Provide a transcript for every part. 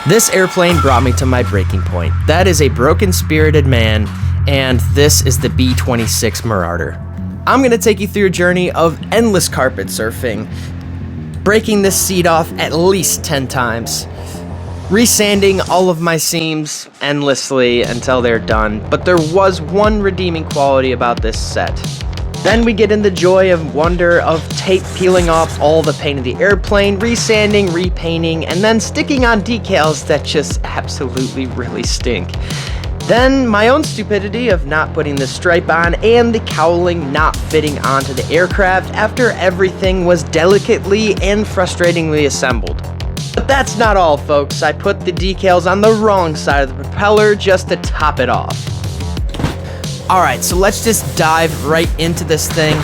This airplane brought me to my breaking point. That is a broken-spirited man, and this is the B-26 Maurarder. I'm gonna take you through a journey of endless carpet surfing, breaking this seat off at least 10 times, resanding all of my seams endlessly until they're done, but there was one redeeming quality about this set. Then we get in the joy and wonder of tape peeling off all the paint of the airplane, resanding, repainting, and then sticking on decals that just absolutely really stink. Then my own stupidity of not putting the stripe on and the cowling not fitting onto the aircraft after everything was delicately and frustratingly assembled. But that's not all, folks. I put the decals on the wrong side of the propeller just to top it off. Alright, so let's just dive right into this thing.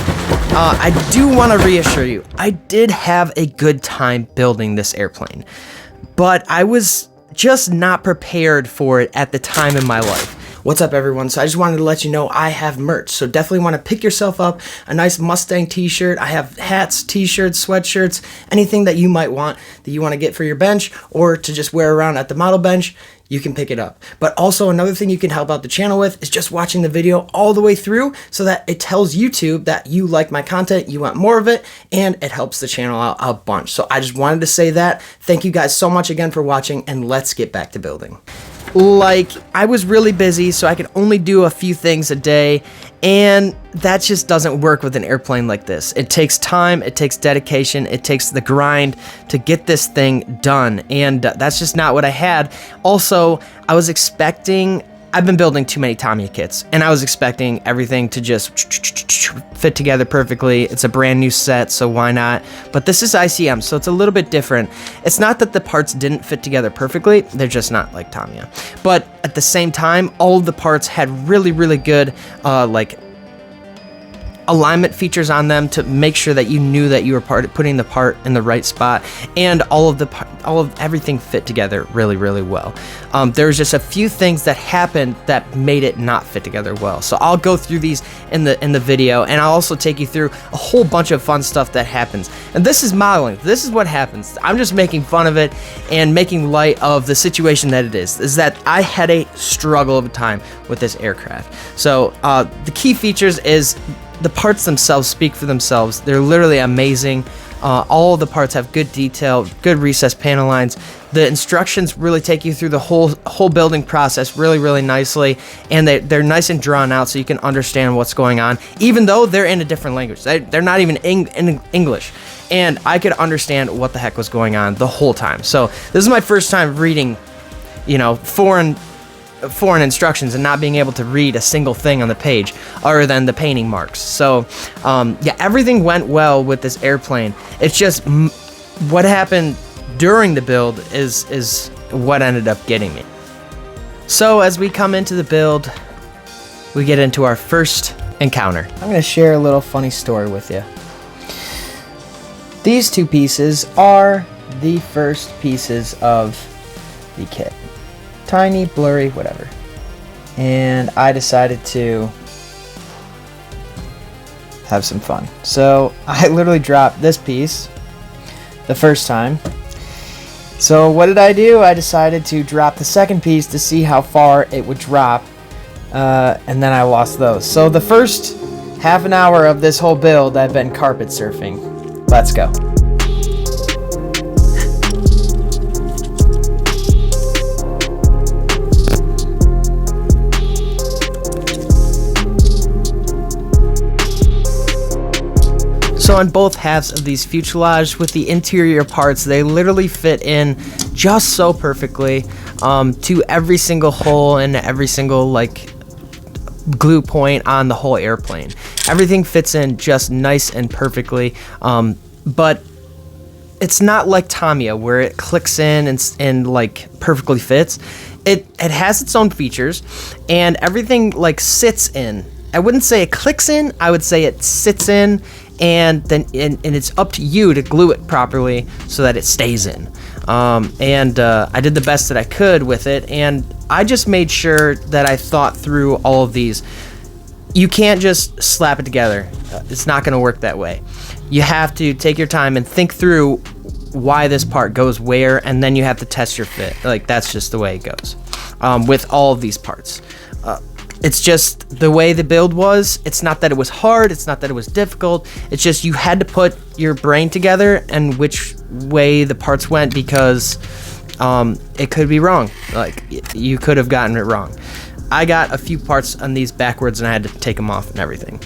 I do want to reassure you, I did have a good time building this airplane, but I was just not prepared for it at the time in my life. What's up, everyone? So I just wanted to let you know I have merch, so definitely want to pick yourself up a nice Mustang t-shirt. I have hats, t-shirts, sweatshirts, anything that you might want, that you want to get for your bench or to just wear around at the model bench, you can pick it up. But also another thing you can help out the channel with is just watching the video all the way through so that it tells YouTube that you like my content, you want more of it, and it helps the channel out a bunch. So I just wanted to say that. Thank you guys so much again for watching, and let's get back to building. Like, I was really busy, so I could only do a few things a day, and that just doesn't work with an airplane like this. It takes time, it takes dedication, it takes the grind to get this thing done, and that's just not what I had. Also, I've been building too many Tamiya kits, and I was expecting everything to just fit together perfectly. It's a brand new set, so why not? But this is ICM, so it's a little bit different. It's not that the parts didn't fit together perfectly, they're just not like Tamiya. But at the same time, all of the parts had really, really good, alignment features on them to make sure that you knew that you were putting the part in the right spot, and all of everything fit together really, really well. There's just a few things that happened that made it not fit together well. So I'll go through these in the video, and I'll also take you through a whole bunch of fun stuff that happens. And this is modeling. This is what happens. I'm just making fun of it and making light of the situation that it is that I had a struggle of a time with this aircraft. So the key features is the parts themselves speak for themselves. They're literally amazing. All of the parts have good detail, good recessed panel lines. The instructions really take you through the whole building process really, really nicely, and they're nice and drawn out so you can understand what's going on, even though they're in a different language. They're not even in English, and I could understand what the heck was going on the whole time. So this is my first time reading, foreign instructions and not being able to read a single thing on the page other than the painting marks. So yeah, everything went well with this airplane. It's just what happened during the build is what ended up getting me. So as we come into the build, we get into our first encounter. I'm gonna share a little funny story with you. These two pieces are the first pieces of the kit. Tiny, blurry, whatever. And I decided to have some fun. So I literally dropped this piece the first time. So what did I do? I decided to drop the second piece to see how far it would drop, and then I lost those. So the first half an hour of this whole build, I've been carpet surfing. Let's go. So on both halves of these fuselage, with the interior parts, they literally fit in just so perfectly to every single hole and every single glue point on the whole airplane. Everything fits in just nice and perfectly, but it's not like Tamiya where it clicks in and perfectly fits. It has its own features, and everything sits in. I wouldn't say it clicks in, I would say it sits in, and then it's up to you to glue it properly so that it stays in. I did the best that I could with it, and I just made sure that I thought through all of these. You can't just slap it together. It's not going to work that way. You have to take your time and think through why this part goes where, and then you have to test your fit. Like, that's just the way it goes with all of these parts. It's just the way the build was. It's not that it was hard, it's not that it was difficult, it's just you had to put your brain together and which way the parts went, because it could be wrong. Like, you could have gotten it wrong. I got a few parts on these backwards and I had to take them off and everything.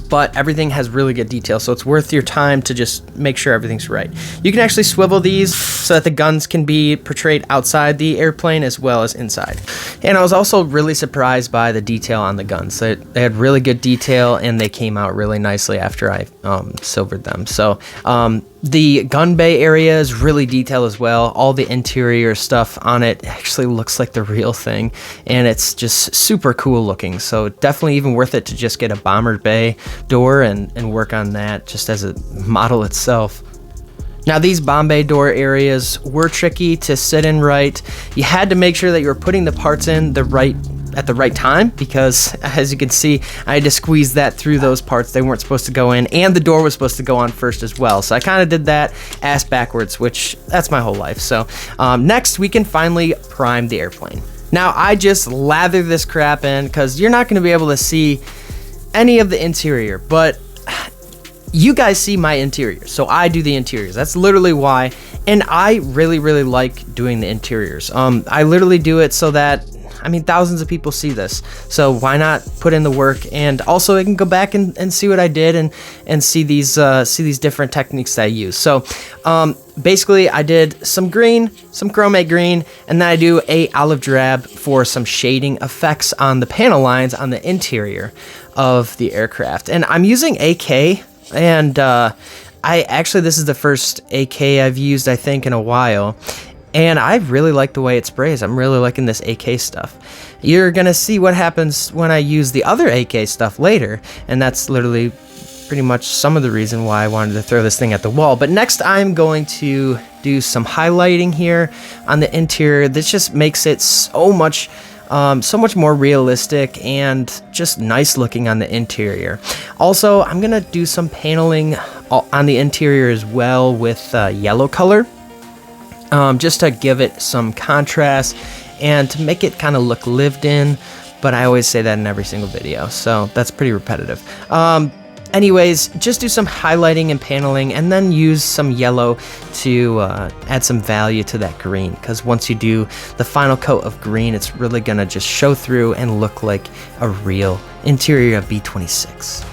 But everything has really good detail, so it's worth your time to just make sure everything's right. You can actually swivel these so that the guns can be portrayed outside the airplane as well as inside. And I was also really surprised by the detail on the guns. They had really good detail, and they came out really nicely after I silvered them. So the gun bay area is really detailed as well. All the interior stuff on it actually looks like the real thing, and it's just super cool looking. So definitely even worth it to just get a bomber bay door and work on that just as a model itself. Now, these bomb bay door areas were tricky to sit in right. You had to make sure that you were putting the parts in at the right time, because as you can see, I had to squeeze that through those parts. They weren't supposed to go in, and the door was supposed to go on first as well. So I kind of did that ass backwards, which that's my whole life. So next, we can finally prime the airplane. Now, I just lather this crap in because you're not going to be able to see any of the interior, but you guys see my interior, so I do the interiors. That's literally why, and I really like doing the interiors. I literally do it so that, I mean, thousands of people see this, so why not put in the work? And also, I can go back and see what I did and see these different techniques that I use. So basically, I did some green, some chromate green, and then I do a olive drab for some shading effects on the panel lines on the interior of the aircraft. And I'm using AK, and this is the first AK I've used, I think, in a while. And I really like the way it sprays. I'm really liking this AK stuff. You're going to see what happens when I use the other AK stuff later, and that's literally pretty much some of the reason why I wanted to throw this thing at the wall. But next, I'm going to do some highlighting here on the interior. This just makes it so much more realistic and just nice looking on the interior. Also, I'm going to do some paneling on the interior as well with yellow color. Just to give it some contrast and to make it kind of look lived in, but I always say that in every single video, so that's pretty repetitive. Anyways, just do some highlighting and paneling, and then use some yellow to add some value to that green, because once you do the final coat of green, it's really gonna just show through and look like a real interior of B-26.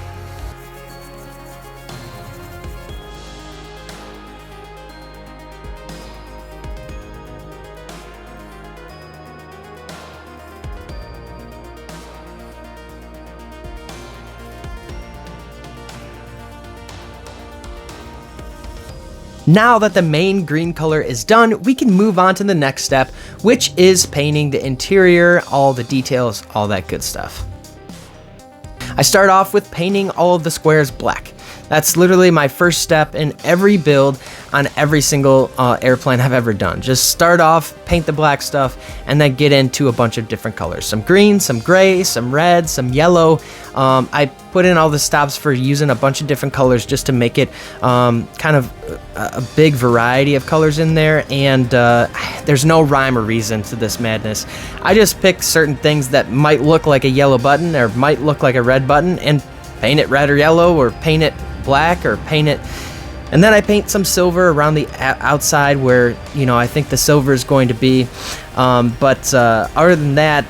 Now that the main green color is done, we can move on to the next step, which is painting the interior, all the details, all that good stuff. I start off with painting all of the squares black. That's literally my first step in every build on every single airplane I've ever done. Just start off, paint the black stuff, and then get into a bunch of different colors. Some green, some gray, some red, some yellow. I put in all the stops for using a bunch of different colors just to make it kind of a big variety of colors in there, and there's no rhyme or reason to this madness. I just pick certain things that might look like a yellow button or might look like a red button and paint it red or yellow, or paint it black, or paint it, and then I paint some silver around the outside where, you know, I think the silver is going to be, but other than that,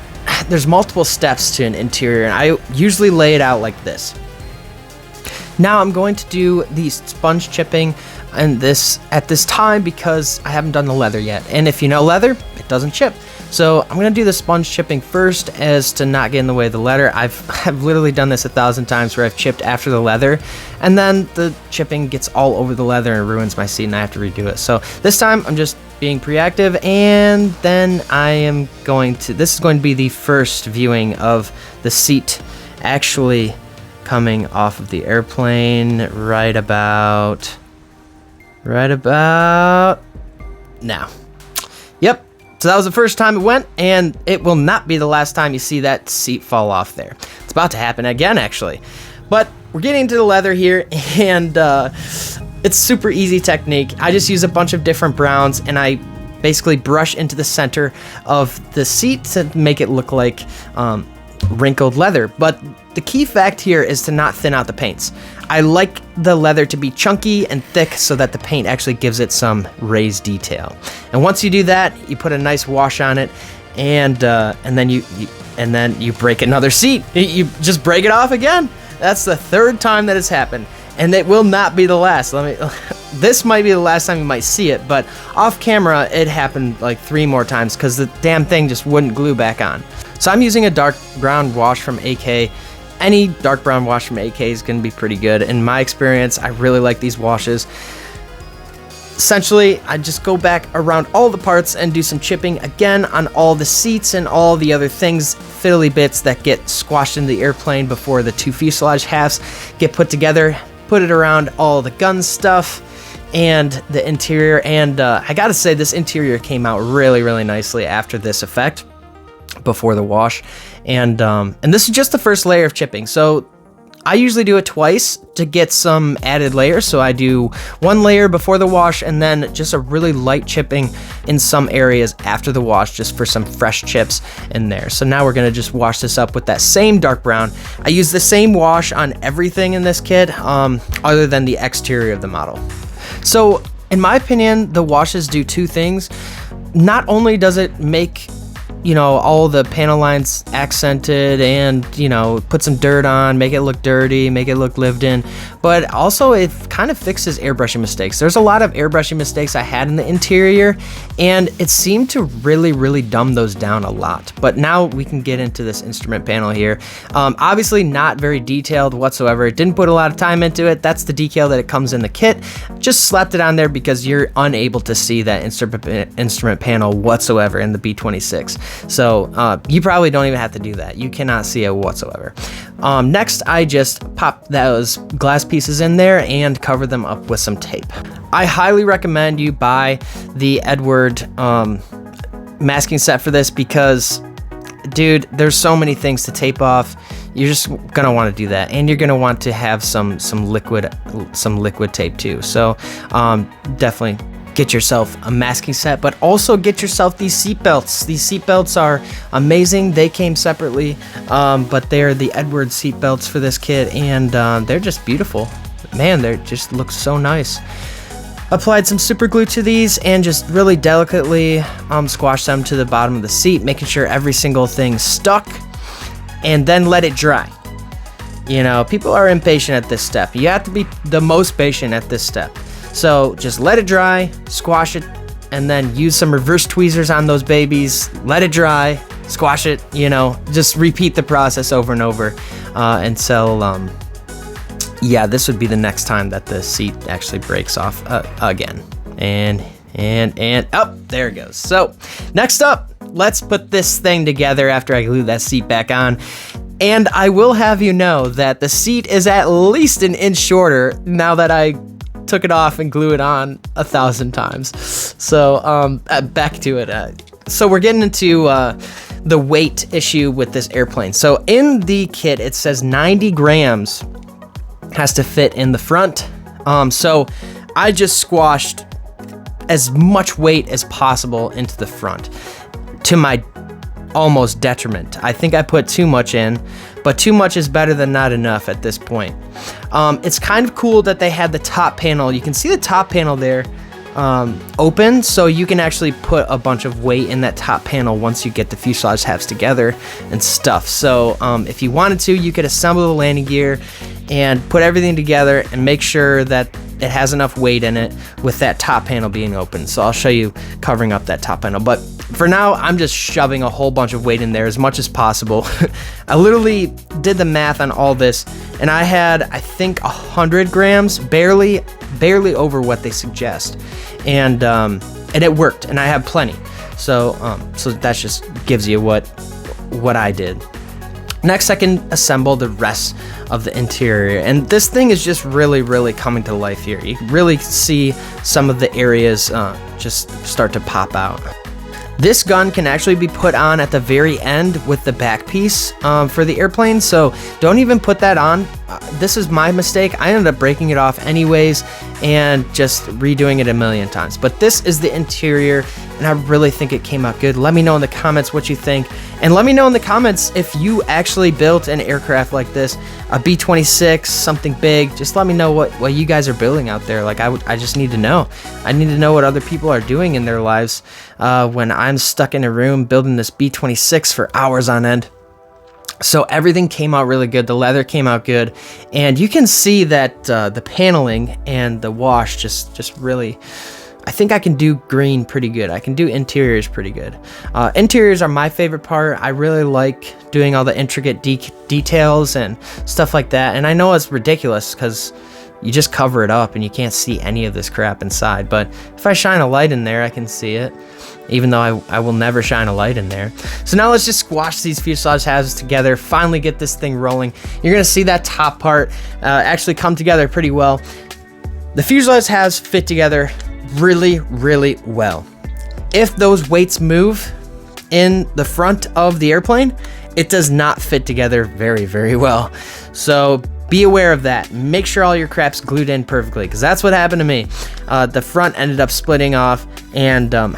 there's multiple steps to an interior, and I usually lay it out like this. Now I'm going to do the sponge chipping and at this time because I haven't done the leather yet, and if you know leather, it doesn't chip. So I'm going to do the sponge chipping first as to not get in the way of the leather. I've literally done this 1,000 times where I've chipped after the leather, and then the chipping gets all over the leather and ruins my seat and I have to redo it. So this time I'm just being proactive, and then this is going to be the first viewing of the seat actually coming off of the airplane right about now. Yep. So that was the first time it went, and it will not be the last time you see that seat fall off there. It's about to happen again, actually. But we're getting into the leather here, and It's super easy technique. I just use a bunch of different browns and I basically brush into the center of the seat to make it look like wrinkled leather. But the key fact here is to not thin out the paints. I like the leather to be chunky and thick so that the paint actually gives it some raised detail. And once you do that, you put a nice wash on it, and then you break another seat. You just break it off again. That's the third time that has happened, and it will not be the last. This might be the last time you might see it, but off camera it happened like 3 more times because the damn thing just wouldn't glue back on. So I'm using a dark brown wash from AK. Any dark brown wash from AK is going to be pretty good. In my experience, I really like these washes. Essentially, I just go back around all the parts and do some chipping again on all the seats and all the other things, fiddly bits that get squashed into the airplane before the 2 fuselage halves get put together. Put it around all the gun stuff and the interior. And I gotta say, this interior came out really, really nicely after this effect, before the wash. And this is just the first layer of chipping. So I usually do it twice to get some added layers. So I do 1 layer before the wash and then just a really light chipping in some areas after the wash, just for some fresh chips in there. So now we're gonna just wash this up with that same dark brown. I use the same wash on everything in this kit, other than the exterior of the model. So in my opinion, the washes do 2 things. Not only does it make, you know, all the panel lines accented and, you know, put some dirt on, make it look dirty, make it look lived in, but also it kind of fixes airbrushing mistakes. There's a lot of airbrushing mistakes I had in the interior, and it seemed to really, really dumb those down a lot. But now we can get into this instrument panel here. Obviously not very detailed whatsoever. It didn't put a lot of time into it. That's the decal that it comes in the kit. Just slapped it on there because you're unable to see that instrument panel whatsoever in the B-26. So you probably don't even have to do that. You cannot see it whatsoever. Next, I just pop those glass pieces in there and cover them up with some tape. I highly recommend you buy the Edward masking set for this because, dude, there's so many things to tape off. You're just gonna want to do that, and you're gonna want to have some liquid tape too. So definitely get yourself a masking set, but also get yourself these seat belts. These seat belts are amazing. They came separately, but they're the Edward seat belts for this kit, and they're just beautiful. Man, they just look so nice. Applied some super glue to these and just really delicately squash them to the bottom of the seat, making sure every single thing stuck, and then let it dry. You know, people are impatient at this step. You have to be the most patient at this step. So just let it dry, squash it, and then use some reverse tweezers on those babies. Let it dry, squash it, you know, just repeat the process over and over until, yeah, this would be the next time that the seat actually breaks off again. And up, there it goes. So next up, let's put this thing together after I glue that seat back on. And I will have you know that the seat is at least an inch shorter now that I took it off and glue it on 1,000 times. So back to it. So we're getting into the weight issue with this airplane. So in the kit, it says 90 grams has to fit in the front. So I just squashed as much weight as possible into the front, to my almost detriment. I think I put too much in, but too much is better than not enough at this point. It's kind of cool that they had the top panel. You can see the top panel there open, so you can actually put a bunch of weight in that top panel once you get the fuselage halves together and stuff. So if you wanted to, you could assemble the landing gear and put everything together and make sure that it has enough weight in it with that top panel being open. So I'll show you covering up that top panel, but for now I'm just shoving a whole bunch of weight in there as much as possible. I literally did the math on all this, and I had, I think, 100 grams, barely over what they suggest, and it worked, and I have plenty. So that just gives you what I did. Next, I can assemble the rest of the interior, and this thing is just really, really coming to life here. You can really see some of the areas just start to pop out. This gun can actually be put on at the very end with the back piece for the airplane, so don't even put that on. This is my mistake. I ended up breaking it off anyways, and just redoing it a million times. But this is the interior, and I really think it came out good. Let me know in the comments what you think, and let me know in the comments if you actually built an aircraft like this, a B-26, something big. Just let me know what you guys are building out there. Like, I just need to know. I need to know what other people are doing in their lives when I'm stuck in a room building this B-26 for hours on end. So everything came out really good. The leather came out good, and you can see that the paneling and the wash just really, I think I can do green pretty good. I can do interiors pretty good. Interiors are my favorite part. I really like doing all the intricate details and stuff like that. And I know it's ridiculous because you just cover it up and you can't see any of this crap inside. But if I shine a light in there, I can see it, even though I will never shine a light in there. So now let's just squash these fuselage halves together, finally get this thing rolling. You're gonna see that top part actually come together pretty well. The fuselage halves fit together really, really well. If those weights move in the front of the airplane, it does not fit together very, very well. So be aware of that. Make sure all your crap's glued in perfectly, because that's what happened to me. The front ended up splitting off, and I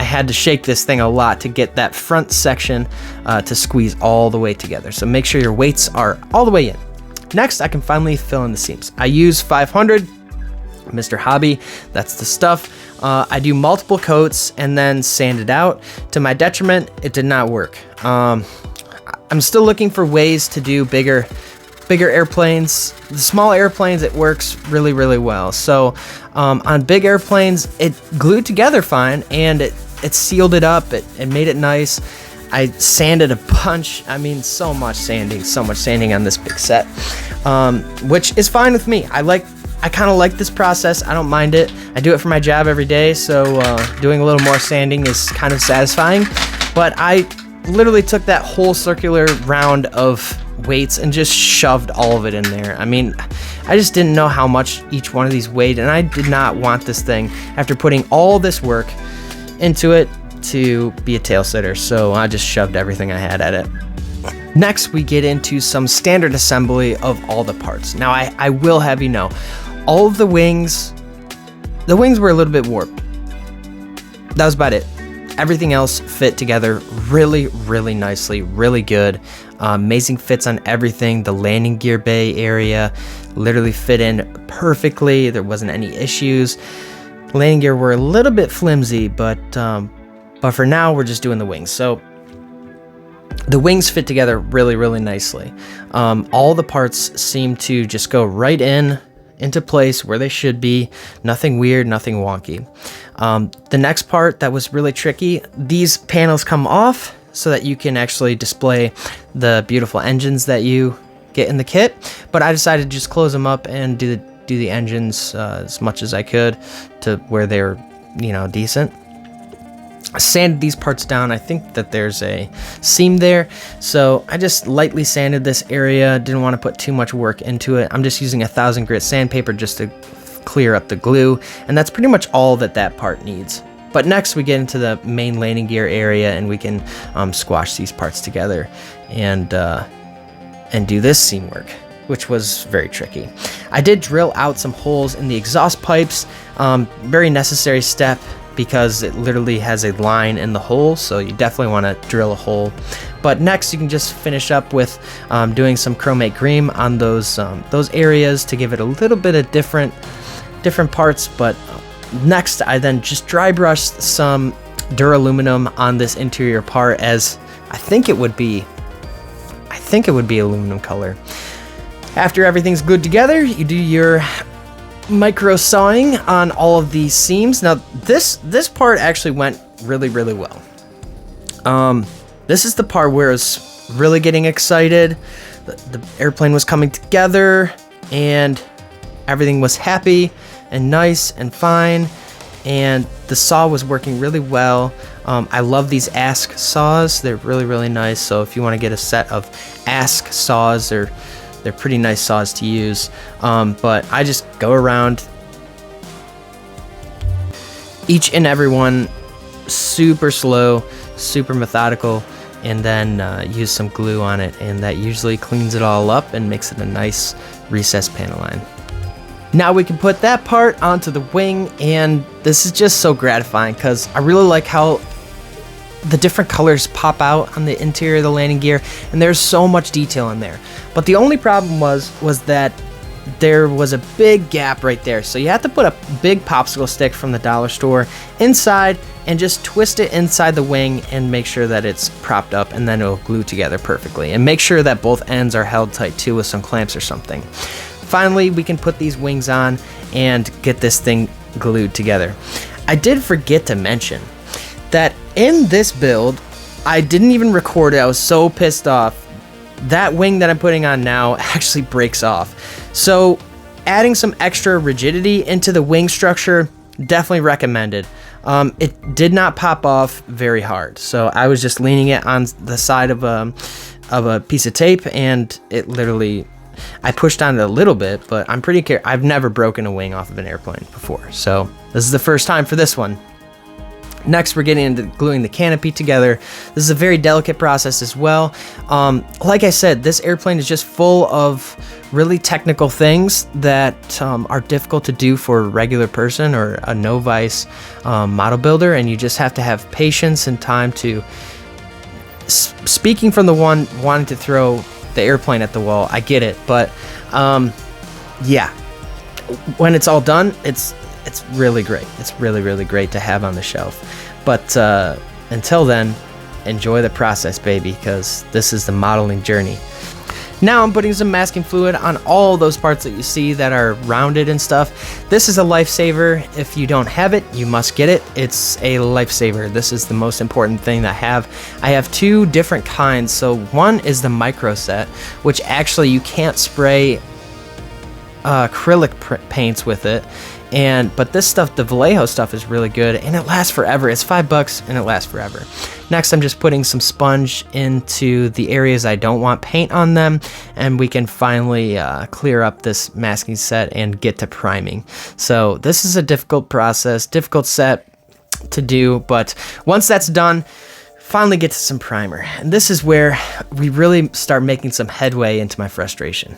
had to shake this thing a lot to get that front section to squeeze all the way together. So make sure your weights are all the way in. Next, I can finally fill in the seams. I use 500 Mr. Hobby, that's the stuff. I do multiple coats and then sand it out. To my detriment, it did not work. I'm still looking for ways to do bigger airplanes. The small airplanes, it works really, really well. So on big airplanes, it glued together fine, and it sealed it up. It made it nice. I sanded a bunch. I mean, so much sanding on this big set, which is fine with me. I kind of like this process. I don't mind it. I do it for my job every day, so doing a little more sanding is kind of satisfying. But I literally took that whole circular round of weights and just shoved all of it in there. I mean, I just didn't know how much each one of these weighed, and I did not want this thing, after putting all this work into it, to be a tail sitter. So I just shoved everything I had at it. Next, we get into some standard assembly of all the parts. Now, I will have you know, all of the wings were a little bit warped. That was about it. Everything else fit together really, really nicely, really good. Amazing fits on everything. The landing gear bay area literally fit in perfectly. There wasn't any issues. Landing gear were a little bit flimsy, but for now, we're just doing the wings. So the wings fit together really, really nicely. All the parts seem to just go right into place where they should be. Nothing weird, nothing wonky. The next part that was really tricky, these panels come off so that you can actually display the beautiful engines that you get in the kit. But I decided to just close them up and do the engines as much as I could to where they're, decent. I sanded these parts down. I think that there's a seam there, so I just lightly sanded this area. Didn't want to put too much work into it. I'm just using 1000 grit sandpaper just to clear up the glue, and that's pretty much all that part needs. But next we get into the main landing gear area, and we can squash these parts together and do this seam work, which was very tricky. I did drill out some holes in the exhaust pipes. Very necessary step, because it literally has a line in the hole, so you definitely want to drill a hole. But next, you can just finish up with doing some chromate green on those areas to give it a little bit of different parts. But next, I then just dry brushed some duraluminum on this interior part, as I think it would be aluminum color. After everything's glued together, you do your micro sawing on all of these seams. Now this part actually went really, really well. This is the part where I was really getting excited. The airplane was coming together and everything was happy and nice and fine, and the saw was working really well. I love these Ask saws. They're really, really nice. So if you want to get a set of Ask saws, they're pretty nice saws to use. But I just go around each and every one super slow, super methodical, and then use some glue on it, and that usually cleans it all up and makes it a nice recessed panel line. Now we can put that part onto the wing, and this is just so gratifying because I really like how the different colors pop out on the interior of the landing gear, and there's so much detail in there. But the only problem was that there was a big gap right there, so you have to put a big popsicle stick from the dollar store inside and just twist it inside the wing and make sure that it's propped up, and then it'll glue together perfectly. And make sure that both ends are held tight too with some clamps or something. Finally, we can put these wings on and get this thing glued together. I did forget to mention that in this build, I didn't even record it. I was so pissed off. That wing that I'm putting on now actually breaks off. So adding some extra rigidity into the wing structure, definitely recommended. It did not pop off very hard. So I was just leaning it on the side of a piece of tape, and it literally, I pushed on it a little bit, but I'm pretty careful. I've never broken a wing off of an airplane before, so this is the first time for this one. Next, we're getting into gluing the canopy together. This is a very delicate process as well. Like I said, this airplane is just full of really technical things that are difficult to do for a regular person or a novice model builder, and you just have to have patience and time to, speaking from the one wanting to throw the airplane at the wall, I get it, but yeah, when it's all done, it's really great. It's really great to have on the shelf. But until then, enjoy the process, baby, because this is the modeling journey. Now I'm putting some masking fluid on all those parts that you see that are rounded and stuff. This is a lifesaver. If you don't have it, you must get it. It's a lifesaver. This is the most important thing that I have. I have two different kinds. So one is the micro set, which actually you can't spray acrylic paints with it. But this stuff, the Vallejo stuff, is really good, and it lasts forever. It's $5 and it lasts forever. Next, I'm just putting some sponge into the areas I don't want paint on them, and we can finally clear up this masking set and get to priming. So this is a difficult process, difficult set to do, but once that's done, finally get to some primer. And this is where we really start making some headway into my frustration.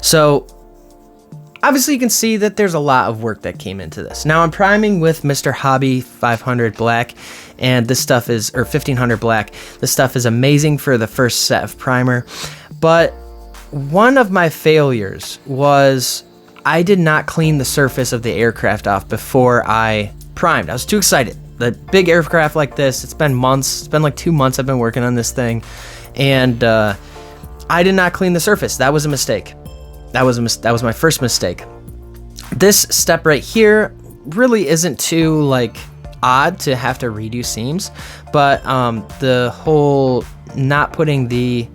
So obviously you can see that there's a lot of work that came into this. Now I'm priming with Mr. Hobby 500 black, and this stuff is, or 1500 black. This stuff is amazing for the first set of primer. But one of my failures was I did not clean the surface of the aircraft off before I primed. I was too excited. The big aircraft like this, it's been months. It's been like 2 months I've been working on this thing, and I did not clean the surface. That was a mistake. That was my first mistake. This step right here really isn't too like odd to have to redo seams, but the whole not cleaning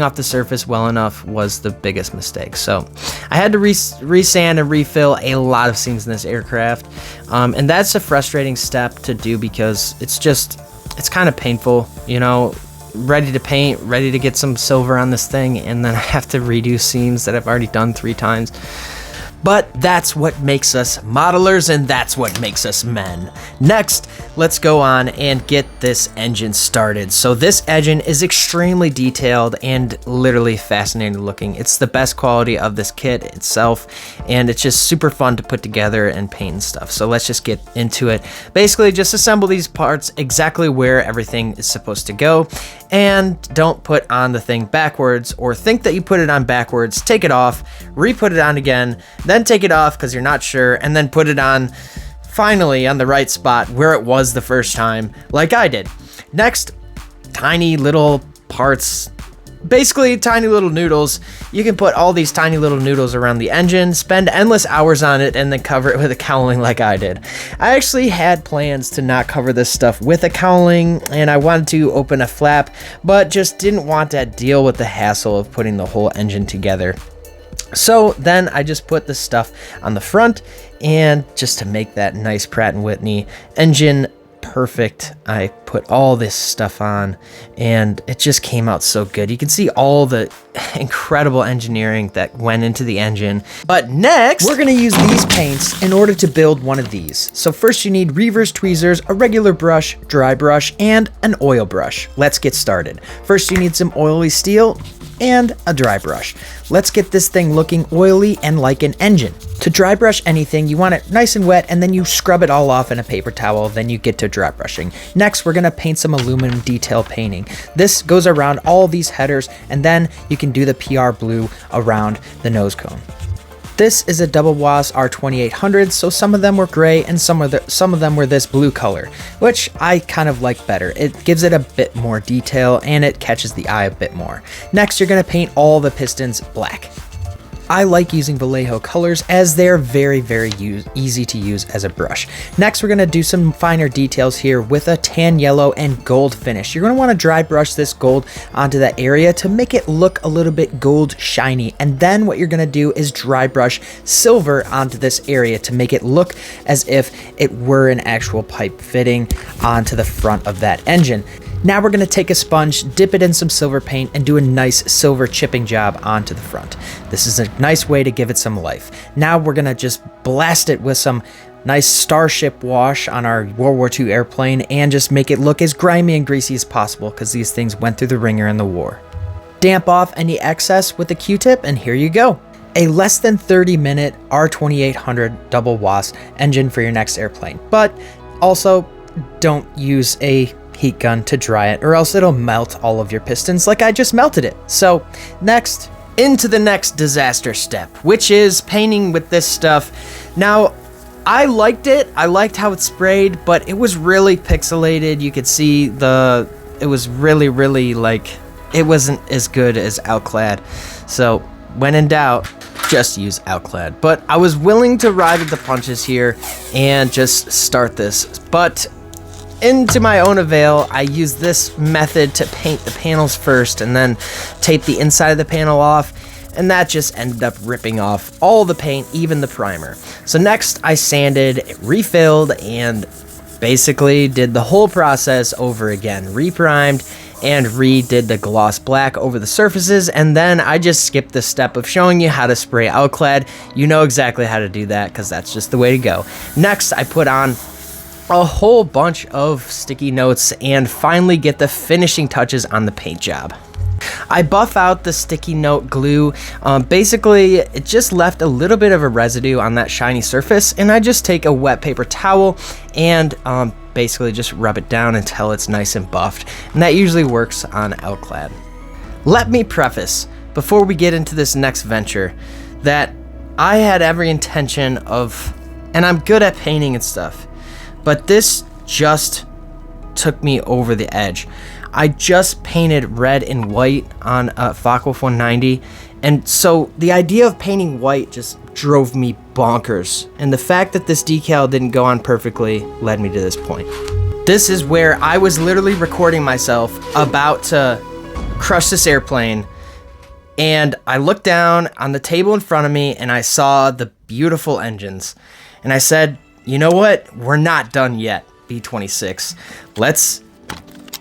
off the surface well enough was the biggest mistake. So I had to resand and refill a lot of seams in this aircraft, and that's a frustrating step to do because it's kind of painful, you know. Ready to paint, ready to get some silver on this thing, and then I have to redo seams that I've already done 3 times. But that's what makes us modelers, and that's what makes us men. Next, let's go on and get this engine started. So this engine is extremely detailed and literally fascinating looking. It's the best quality of this kit itself, and it's just super fun to put together and paint and stuff. So let's just get into it. Basically, just assemble these parts exactly where everything is supposed to go, and don't put on the thing backwards or think that you put it on backwards. Take it off, re-put it on again, then take it off because you're not sure, and then put it on finally on the right spot where it was the first time, like I did. Next, tiny little parts, basically tiny little noodles. You can put all these tiny little noodles around the engine, spend endless hours on it, and then cover it with a cowling like I did. I actually had plans to not cover this stuff with a cowling, and I wanted to open a flap, but just didn't want to deal with the hassle of putting the whole engine together. So then I just put this stuff on the front, and just to make that nice Pratt & Whitney engine perfect, I put all this stuff on, and it just came out so good. You can see all the incredible engineering that went into the engine. But next, we're going to use these paints in order to build one of these. So first you need reverse tweezers, a regular brush, dry brush, and an oil brush. Let's get started. First you need some oily steel. and a dry brush. Let's get this thing looking oily and like an engine. To dry brush anything, you want it nice and wet, and then you scrub it all off in a paper towel, then you get to dry brushing. Next, we're gonna paint some aluminum detail painting. This goes around all these headers, and then you can do the PR blue around the nose cone. This is a double wash R2800, so some of them were gray and some of them were this blue color, which I kind of like better. It gives it a bit more detail and it catches the eye a bit more. Next, you're gonna paint all the pistons black. I like using Vallejo colors as they're very easy to use as a brush. Next, we're gonna do some finer details here with a tan yellow and gold finish. You're gonna wanna dry brush this gold onto that area to make it look a little bit gold shiny. And then what you're gonna do is dry brush silver onto this area to make it look as if it were an actual pipe fitting onto the front of that engine. Now we're gonna take a sponge, dip it in some silver paint, and do a nice silver chipping job onto the front. This is a nice way to give it some life. Now we're gonna just blast it with some nice starship wash on our World War II airplane and just make it look as grimy and greasy as possible because these things went through the ringer in the war. Damp off any excess with a Q-tip, and here you go. A less than 30-minute R2800 double wash engine for your next airplane. But also, don't use a heat gun to dry it or else it'll melt all of your pistons like I just melted it. So next, into the next disaster step, which is painting with this stuff. Now, I liked it. I liked how it sprayed, but it was really pixelated. You could see it was really like, it wasn't as good as Outclad. So when in doubt, just use Outclad. But I was willing to ride with the punches here and just start this. But into my own avail, I used this method to paint the panels first and then tape the inside of the panel off, and that just ended up ripping off all the paint, even the primer. So next I sanded, refilled, and basically did the whole process over again. Reprimed and redid the gloss black over the surfaces, and then I just skipped the step of showing you how to spray Outclad. You know exactly how to do that because that's just the way to go. Next, I put on a whole bunch of sticky notes and finally get the finishing touches on the paint job. I buff out the sticky note glue. Basically, it just left a little bit of a residue on that shiny surface, and I just take a wet paper towel and basically just rub it down until it's nice and buffed, and that usually works on Outclad. Let me preface, before we get into this next venture, that I had every intention of, and I'm good at painting and stuff, but this just took me over the edge. I just painted red and white on a Focke-Wulf 190, and so the idea of painting white just drove me bonkers, and the fact that this decal didn't go on perfectly led me to this point. This is where I was literally recording myself about to crush this airplane, and I looked down on the table in front of me and I saw the beautiful engines, and I said, you know what? We're not done yet, B-26. Let's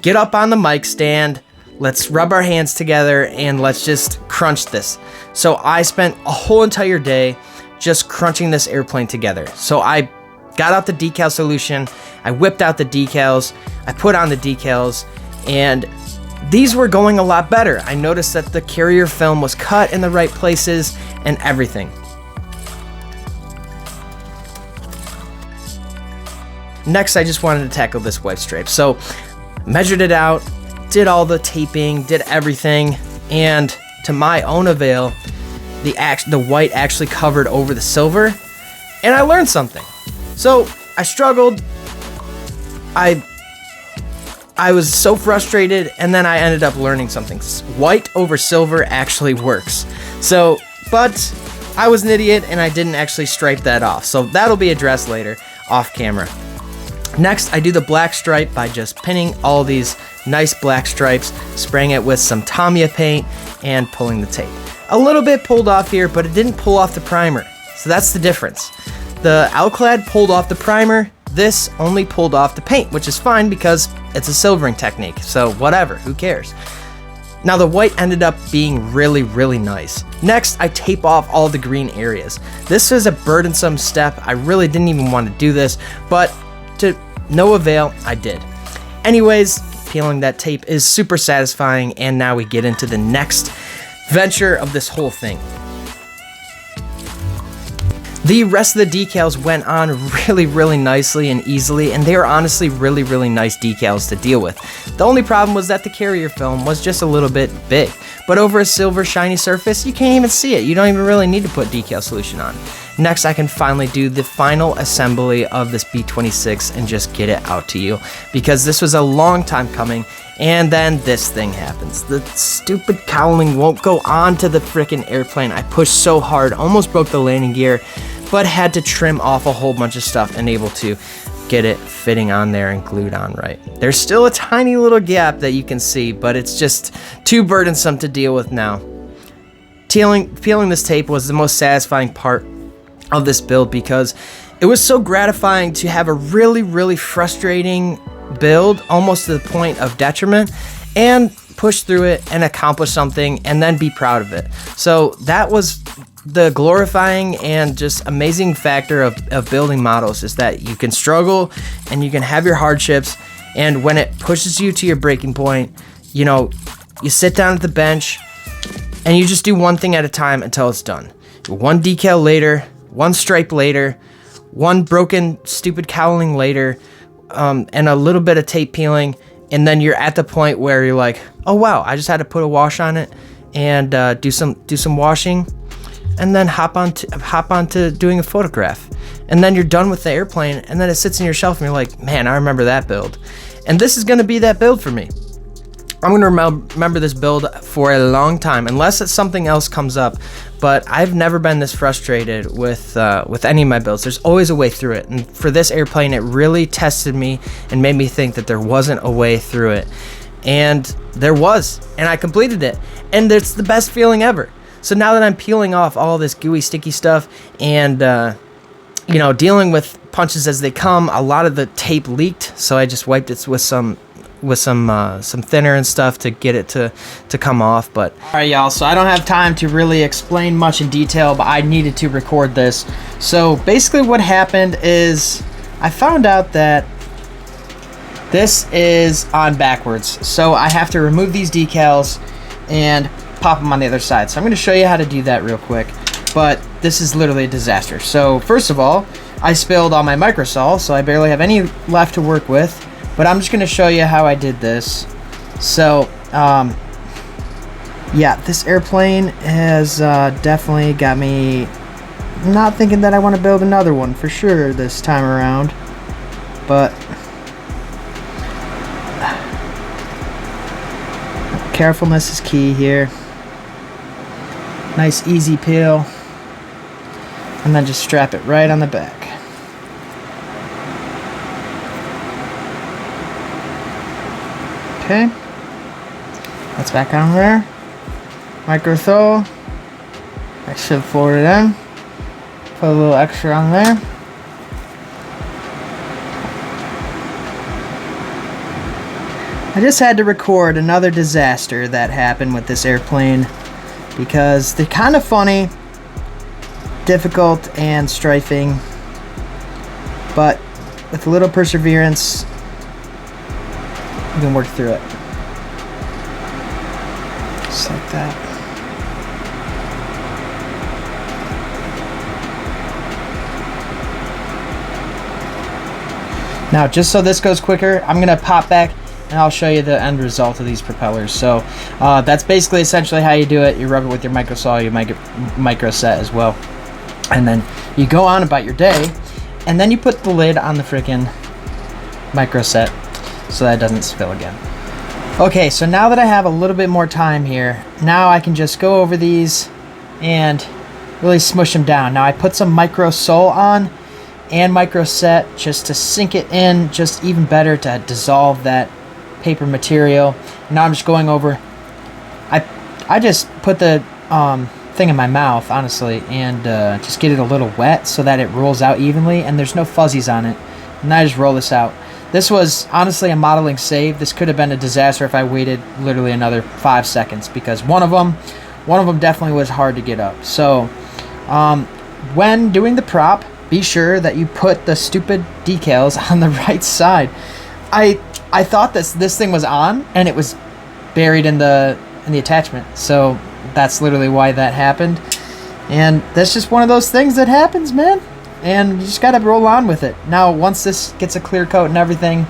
get up on the mic stand, let's rub our hands together, and let's just crunch this. So I spent a whole entire day just crunching this airplane together. So I got out the decal solution, I whipped out the decals, I put on the decals, and these were going a lot better. I noticed that the carrier film was cut in the right places and everything. Next, I just wanted to tackle this white stripe. So measured it out, did all the taping, did everything, and to my own avail, the white actually covered over the silver, and I learned something. So I struggled, I was so frustrated, and then I ended up learning something. White over silver actually works. So, but I was an idiot and I didn't actually stripe that off. So that'll be addressed later off camera. Next, I do the black stripe by just pinning all these nice black stripes, spraying it with some Tamiya paint, and pulling the tape. A little bit pulled off here, but it didn't pull off the primer. So that's the difference. The Outclad pulled off the primer, this only pulled off the paint, which is fine because it's a silvering technique, so whatever, who cares? Now the white ended up being really nice. Next, I tape off all the green areas. This is a burdensome step, I really didn't even want to do this, but to no avail, I did. Anyways, peeling that tape is super satisfying, and now we get into the next venture of this whole thing. The rest of the decals went on really nicely and easily, and they were honestly really nice decals to deal with. The only problem was that the carrier film was just a little bit big, but over a silver shiny surface, you can't even see it. You don't even really need to put decal solution on. Next, I can finally do the final assembly of this B-26 and just get it out to you, because this was a long time coming, and then this thing happens. The stupid cowling won't go onto the frickin' airplane. I pushed so hard, almost broke the landing gear, but had to trim off a whole bunch of stuff and able to get it fitting on there and glued on right. There's still a tiny little gap that you can see, but it's just too burdensome to deal with now. Peeling this tape was the most satisfying part of this build, because it was so gratifying to have a really frustrating build, almost to the point of detriment, and push through it and accomplish something and then be proud of it. So that was the glorifying and just amazing factor of building models, is that you can struggle and you can have your hardships, and when it pushes you to your breaking point, you know, you sit down at the bench and you just do one thing at a time until it's done. One decal later, one stripe later, one broken stupid cowling later, and a little bit of tape peeling, and then you're at the point where you're like, oh wow, I just had to put a wash on it and do some washing, and then hop onto doing a photograph, and then you're done with the airplane, and then it sits in your shelf and you're like, man, I remember that build. And this is going to be that build for me. I'm going to remember this build for a long time, unless it's something else comes up, but I've never been this frustrated with any of my builds. There's always a way through it, and for this airplane, it really tested me and made me think that there wasn't a way through it, and there was, and I completed it, and it's the best feeling ever. So now that I'm peeling off all this gooey, sticky stuff and, you know, dealing with punches as they come, a lot of the tape leaked, so I just wiped it with some thinner and stuff to get it to come off. But all right, y'all, so I don't have time to really explain much in detail, but I needed to record this. So basically what happened is I found out that this is on backwards, so I have to remove these decals and pop them on the other side. So I'm going to show you how to do that real quick, but this is literally a disaster. So first of all, I spilled all my microsol, so I barely have any left to work with, but I'm just going to show you how I did this. So yeah, this airplane has definitely got me not thinking that I want to build another one for sure this time around, but carefulness is key here. Nice easy peel, and then just strap it right on the back. Okay, that's back on there. Micro throw. I should forward it in. Put a little extra on there. I just had to record another disaster that happened with this airplane, because they're kind of funny, difficult, and strafing, but with a little perseverance, you can work through it. Just like that. Now, just so this goes quicker, I'm going to pop back and I'll show you the end result of these propellers. So that's basically essentially how you do it. You rub it with your microsol, you micro set as well, and then you go on about your day, and then you put the lid on the frickin' micro set so that it doesn't spill again. Okay, so now that I have a little bit more time here, now I can just go over these and really smush them down. Now I put some micro sole on and micro set just to sink it in just even better, to dissolve that paper material. Now I'm just going over, I just put the thing in my mouth, honestly, and just get it a little wet so that it rolls out evenly and there's no fuzzies on it. And I just roll this out. This was honestly a modeling save. This could have been a disaster if I waited literally another 5 seconds, because one of them definitely was hard to get up. So when doing the prop, be sure that you put the stupid decals on the right side. I thought this thing was on and it was buried in the attachment. So that's literally why that happened. And that's just one of those things that happens, man. And you just gotta roll on with it. Now, once this gets a clear coat and everything,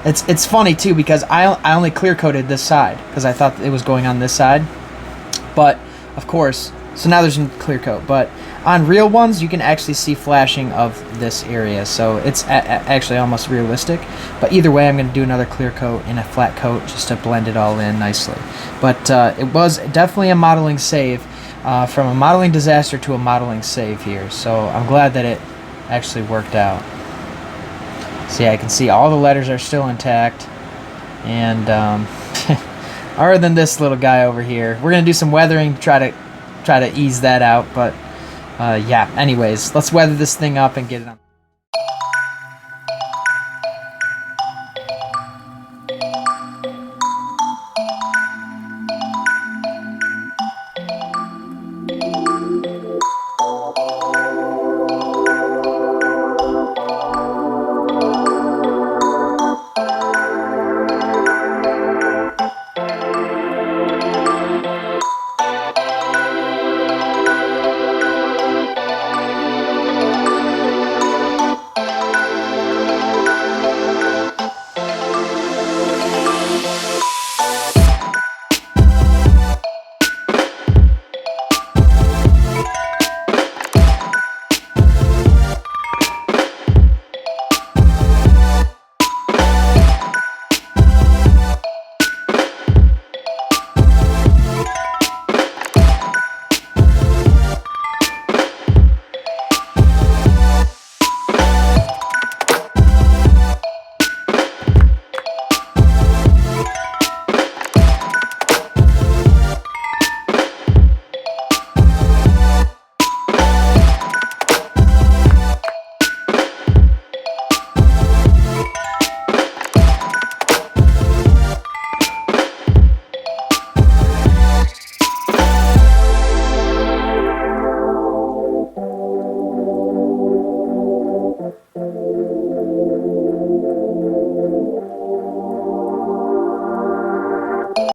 it's funny too, because I only clear coated this side because I thought it was going on this side. But of course, so now there's a clear coat. But on real ones, you can actually see flashing of this area, so it's actually almost realistic. But either way, I'm going to do another clear coat and a flat coat just to blend it all in nicely. But it was definitely a modeling save, from a modeling disaster to a modeling save here. So I'm glad that it actually worked out. See, I can see all the letters are still intact, and other than this little guy over here, we're going to do some weathering to try to ease that out. But yeah, anyways, let's weather this thing up and get it on.